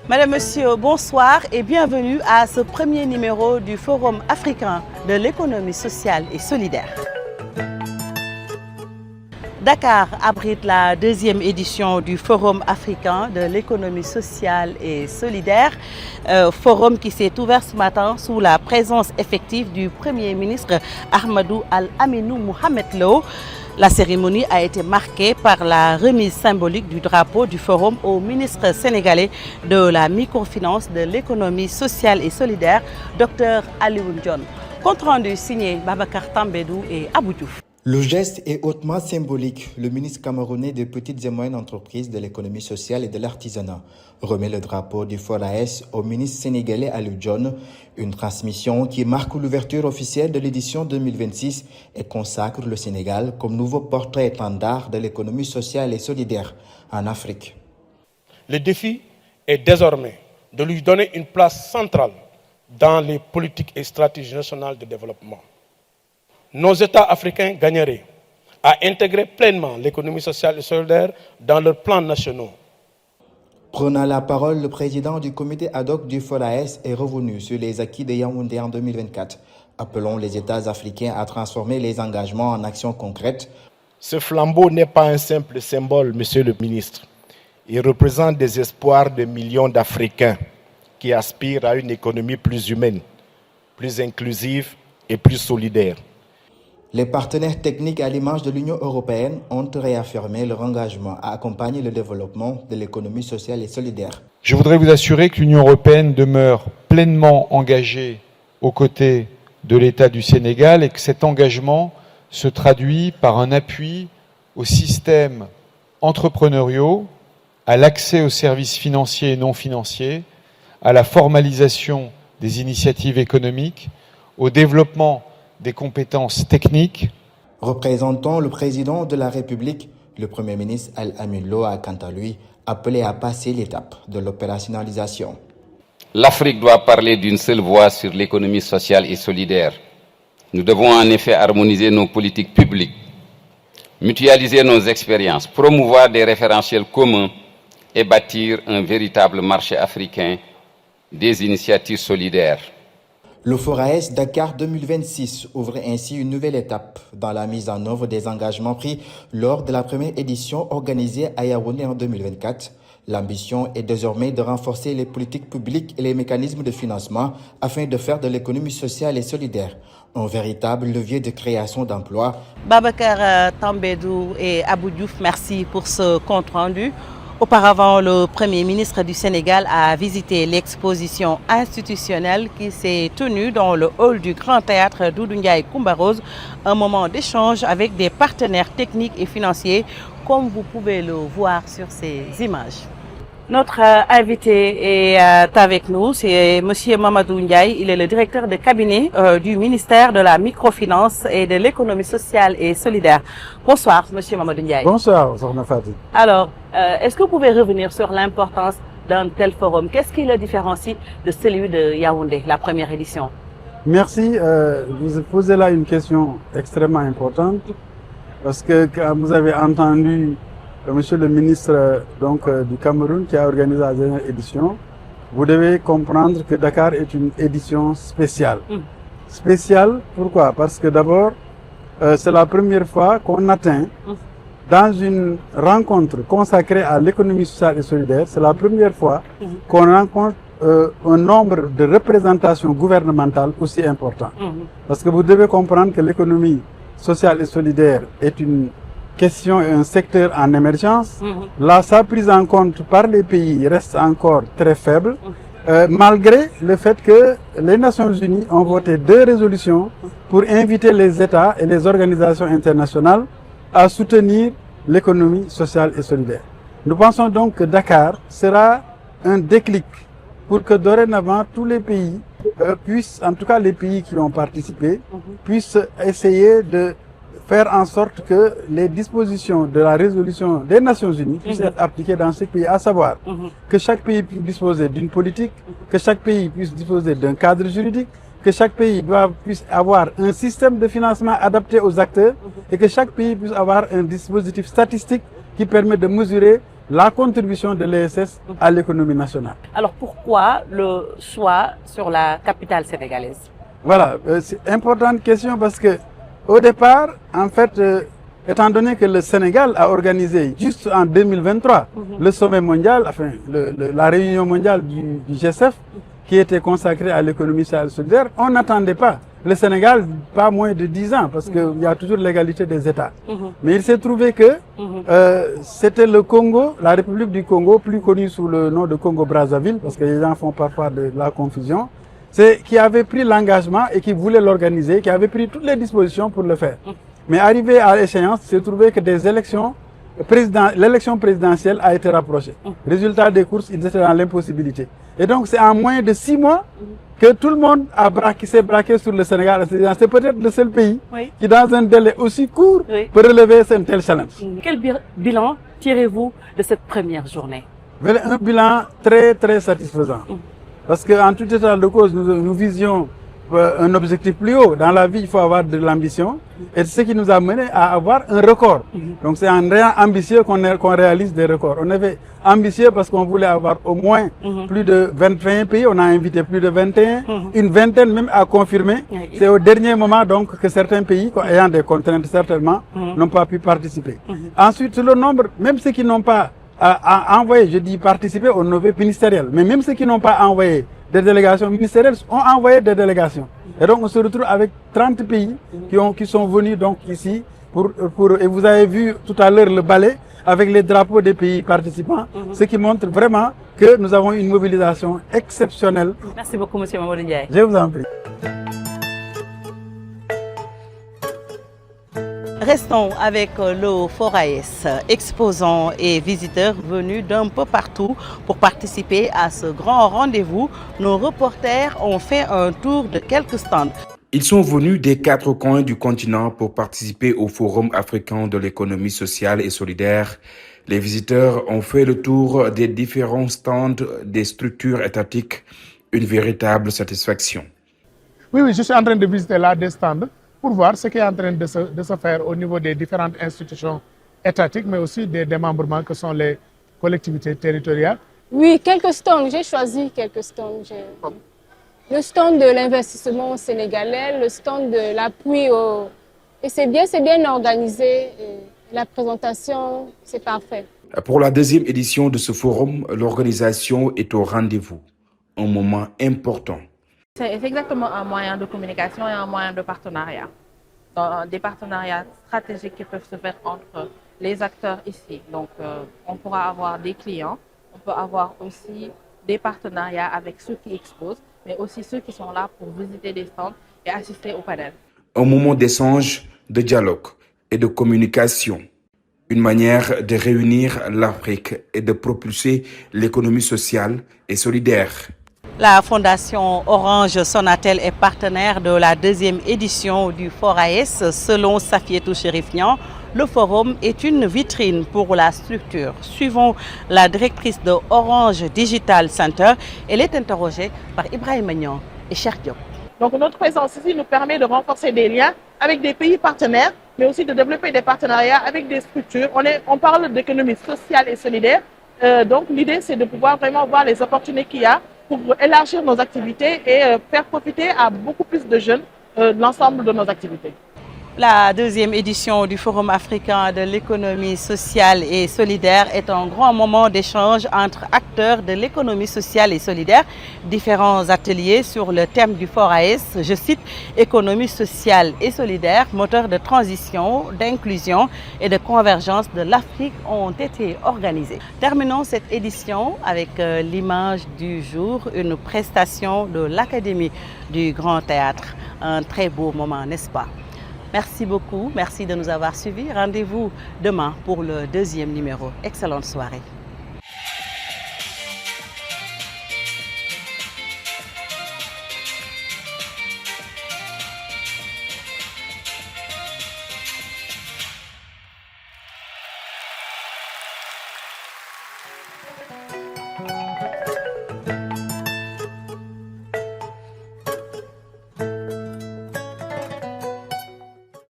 Mesdames, Messieurs, bonsoir et bienvenue à ce premier numéro du Forum africain de l'économie sociale et solidaire. Dakar abrite la deuxième édition du Forum africain de l'économie sociale et solidaire, forum qui s'est ouvert ce matin sous la présence effective du Premier ministre Ahmadou Al-Aminou Mohamed Lo. La cérémonie a été marquée par la remise symbolique du drapeau du forum au ministre sénégalais de la microfinance, de l'économie sociale et solidaire, Dr Alioune Dione. Compte rendu signé Babacar Tambédou et Abou Diouf. Le geste est hautement symbolique. Le ministre camerounais des petites et moyennes entreprises, de l'économie sociale et de l'artisanat remet le drapeau du FORAES au ministre sénégalais Alioune Dione, une transmission qui marque l'ouverture officielle de l'édition 2026 et consacre le Sénégal comme nouveau porte-étendard de l'économie sociale et solidaire en Afrique. Le défi est désormais de lui donner une place centrale dans les politiques et stratégies nationales de développement. Nos États africains gagneraient à intégrer pleinement l'économie sociale et solidaire dans leurs plans nationaux. Prenant la parole, le président du comité ad hoc du FORAES est revenu sur les acquis de Yaoundé en 2024, appelant les États africains à transformer les engagements en actions concrètes. Ce flambeau n'est pas un simple symbole, monsieur le ministre. Il représente des espoirs de millions d'Africains qui aspirent à une économie plus humaine, plus inclusive et plus solidaire. Les partenaires techniques à l'image de l'Union européenne ont réaffirmé leur engagement à accompagner le développement de l'économie sociale et solidaire. Je voudrais vous assurer que l'Union européenne demeure pleinement engagée aux côtés de l'État du Sénégal et que cet engagement se traduit par un appui aux systèmes entrepreneuriaux, à l'accès aux services financiers et non financiers, à la formalisation des initiatives économiques, au développement des compétences techniques. Représentant le président de la République, le Premier ministre Al-Aminou Lo a quant à lui appelé à passer l'étape de l'opérationnalisation. L'Afrique doit parler d'une seule voix sur l'économie sociale et solidaire. Nous devons en effet harmoniser nos politiques publiques, mutualiser nos expériences, promouvoir des référentiels communs et bâtir un véritable marché africain des initiatives solidaires. Le FORAES Dakar 2026 ouvre ainsi une nouvelle étape dans la mise en œuvre des engagements pris lors de la première édition organisée à Yaoundé en 2024. L'ambition est désormais de renforcer les politiques publiques et les mécanismes de financement afin de faire de l'économie sociale et solidaire un véritable levier de création d'emplois. Babacar Tambédou et Abou Diouf, merci pour ce compte rendu. Auparavant, le Premier ministre du Sénégal a visité l'exposition institutionnelle qui s'est tenue dans le hall du Grand Théâtre Doudou Ndiaye Coumba Rose, un moment d'échange avec des partenaires techniques et financiers, comme vous pouvez le voir sur ces images. Notre invité est avec nous, c'est M. Mamadou Ndiaye. Il est le directeur de cabinet du ministère de la microfinance et de l'économie sociale et solidaire. Bonsoir, M. Mamadou Ndiaye. Bonsoir, Zahna Fadi. Alors, est-ce que vous pouvez revenir sur l'importance d'un tel forum? Qu'est-ce qui le différencie de celui de Yaoundé, la première édition? Merci. Vous posez là une question extrêmement importante parce que quand vous avez entendu Monsieur le ministre du Cameroun qui a organisé la dernière édition, vous devez comprendre que Dakar est une édition spéciale. Spéciale, pourquoi? Parce que d'abord, c'est la première fois qu'on atteint, dans une rencontre consacrée à l'économie sociale et solidaire, c'est la première fois qu'on rencontre un nombre de représentations gouvernementales aussi important. Parce que vous devez comprendre que l'économie sociale et solidaire est une question et un secteur en émergence. Là, sa prise en compte par les pays reste encore très faible, malgré le fait que les Nations Unies ont voté 2 résolutions pour inviter les États et les organisations internationales à soutenir l'économie sociale et solidaire. Nous pensons donc que Dakar sera un déclic pour que dorénavant tous les pays puissent, en tout cas les pays qui ont participé, puissent essayer de faire en sorte que les dispositions de la résolution des Nations Unies puissent être appliquées dans ces pays, à savoir que chaque pays puisse disposer d'une politique, que chaque pays puisse disposer d'un cadre juridique, que chaque pays puisse avoir un système de financement adapté aux acteurs et que chaque pays puisse avoir un dispositif statistique qui permet de mesurer la contribution de l'ESS à l'économie nationale. Alors pourquoi le choix sur la capitale sénégalaise? Voilà, c'est une importante question parce que au départ, en fait, étant donné que le Sénégal a organisé juste en 2023 le sommet mondial, enfin la réunion mondiale du G7 qui était consacrée à l'économie sociale et solidaire, on n'attendait pas le Sénégal pas moins de 10 ans parce qu'il y a toujours l'égalité des États. Mais il s'est trouvé que c'était le Congo, la République du Congo, plus connue sous le nom de Congo-Brazzaville, parce que les gens font parfois de la confusion, qui avait pris l'engagement et qui voulait l'organiser, qui avait pris toutes les dispositions pour le faire. Mais arrivé à l'échéance, il s'est trouvé que l'élection présidentielle a été rapprochée. Résultat des courses, ils étaient dans l'impossibilité. Et donc c'est en moins de 6 mois que tout le monde s'est braqué sur le Sénégal. C'est peut-être le seul pays qui, dans un délai aussi court, peut relever un tel challenge. Quel bilan tirez-vous de cette première journée? Un bilan très très satisfaisant. Parce qu'en tout état de cause, nous visions un objectif plus haut. Dans la vie, il faut avoir de l'ambition. Et c'est ce qui nous a mené à avoir un record. Donc c'est en réant ambitieux qu'on réalise des records. On avait ambitieux parce qu'on voulait avoir au moins plus de 21 pays. On a invité plus de 21. Une vingtaine même à confirmer. C'est au dernier moment donc que certains pays, ayant des contraintes certainement, n'ont pas pu participer. Ensuite, le nombre, même ceux qui n'ont pas envoyé, je dis participer au niveau ministériel, mais même ceux qui n'ont pas envoyé des délégations ministérielles ont envoyé des délégations. Et donc on se retrouve avec 30 pays qui sont venus donc ici et vous avez vu tout à l'heure le ballet avec les drapeaux des pays participants, ce qui montre vraiment que nous avons une mobilisation exceptionnelle. Merci beaucoup, M. Mamadou Ndiaye. Je vous en prie. Restons avec le FORAES, exposants et visiteurs venus d'un peu partout pour participer à ce grand rendez-vous. Nos reporters ont fait un tour de quelques stands. Ils sont venus des 4 coins du continent pour participer au Forum africain de l'économie sociale et solidaire. Les visiteurs ont fait le tour des différents stands des structures étatiques, une véritable satisfaction. Oui, je suis en train de visiter là des stands pour voir ce qui est en train de se faire au niveau des différentes institutions étatiques, mais aussi des démembrements que sont les collectivités territoriales. Oui, quelques stands. J'ai choisi quelques stands. Le stand de l'investissement sénégalais, le stand de l'appui au... Et c'est bien organisé. Et la présentation, c'est parfait. Pour la 2e édition de ce forum, l'organisation est au rendez-vous. Un moment important. C'est exactement un moyen de communication et un moyen de partenariat. Des partenariats stratégiques qui peuvent se faire entre les acteurs ici. Donc, on pourra avoir des clients, on peut avoir aussi des partenariats avec ceux qui exposent, mais aussi ceux qui sont là pour visiter des stands et assister au panel. Un moment d'échange, de dialogue et de communication. Une manière de réunir l'Afrique et de propulser l'économie sociale et solidaire. La Fondation Orange Sonatel est partenaire de la 2e édition du FORAES. Selon Safietou Chérifnian, le forum est une vitrine pour la structure. Suivons la directrice de Orange Digital Center. Elle est interrogée par Ibrahim Magnan et Cheikh Diop. Donc notre présence ici nous permet de renforcer des liens avec des pays partenaires, mais aussi de développer des partenariats avec des structures. On parle d'économie sociale et solidaire. Donc l'idée c'est de pouvoir vraiment voir les opportunités qu'il y a pour élargir nos activités et faire profiter à beaucoup plus de jeunes de l'ensemble de nos activités. La 2e édition du Forum africain de l'économie sociale et solidaire est un grand moment d'échange entre acteurs de l'économie sociale et solidaire. Différents ateliers sur le thème du FORAES, je cite, économie sociale et solidaire, moteur de transition, d'inclusion et de convergence de l'Afrique ont été organisés. Terminons cette édition avec l'image du jour, une prestation de l'Académie du Grand Théâtre. Un très beau moment, n'est-ce pas? Merci beaucoup, merci de nous avoir suivis. Rendez-vous demain pour le 2e numéro. Excellente soirée.